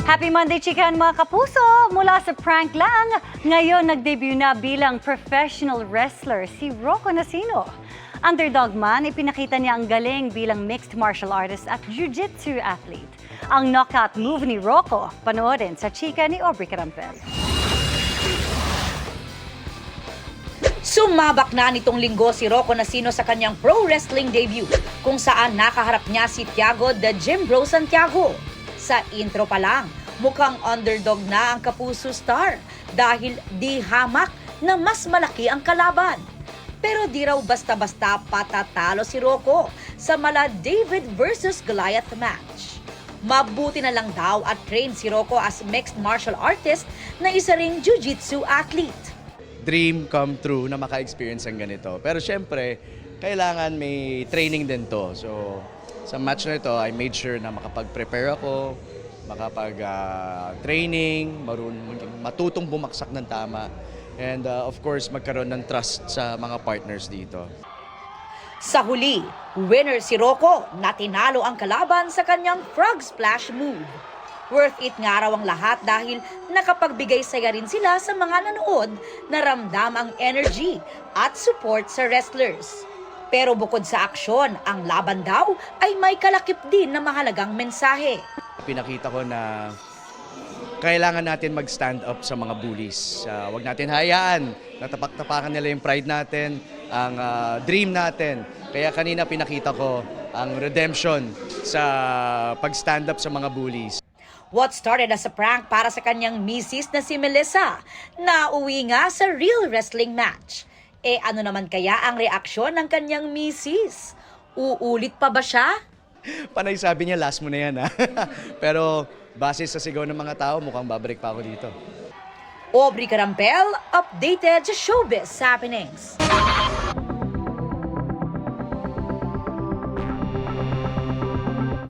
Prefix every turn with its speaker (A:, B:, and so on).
A: Happy Monday, chikan mga kapuso! Mula sa prank lang, ngayon nag-debut na bilang professional wrestler si Rocco Nacino. Underdog man, ipinakita niya ang galing bilang mixed martial artist at jiu-jitsu athlete. Ang knockout move ni Rocco, panoorin sa chika ni Aubrey Carampel.
B: Sumabak na nitong linggo si Rocco Nacino sa kanyang pro wrestling debut kung saan nakaharap niya si Tiago the Gym Bro Santiago. Sa intro pa lang, mukhang underdog na ang Kapuso star dahil di hamak na mas malaki ang kalaban. Pero di raw basta-basta patatalo si Rocco sa mala David versus Goliath match. Mabuti na lang daw at trained si Rocco as mixed martial artist na isa ring jiu-jitsu athlete.
C: Dream come true na maka-experience ang ganito. Pero syempre, kailangan may training din to. So, sa match na ito, I made sure na makapag-prepare ako, makapag-training, matutong bumaksak ng tama, and of course, magkaroon ng trust sa mga partners dito.
B: Sa huli, winner si Rocco na tinalo ang kalaban sa kanyang frog splash move. Worth it nga raw ang lahat dahil nakapagbigay saya rin sila sa mga nanood na ramdam ang energy at support sa wrestlers. Pero bukod sa aksyon, ang laban daw ay may kalakip din na mahalagang mensahe.
C: Pinakita ko na kailangan natin mag-stand up sa mga bullies. Huwag natin hayaan na tapak-tapakan nila yung pride natin, ang dream natin. Kaya kanina pinakita ko ang redemption sa pag-stand up sa mga bullies.
B: What started as a prank para sa kanyang misis na si Melissa, nauwi nga sa real wrestling match. Ano naman kaya ang reaksyon ng kanyang misis? Uulit pa ba siya?
C: Panay sabi niya, last mo na yan ha. Pero base sa sigaw ng mga tao, mukhang babalik pa ako dito.
B: Aubrey Carampel, updated sa Showbiz Happenings.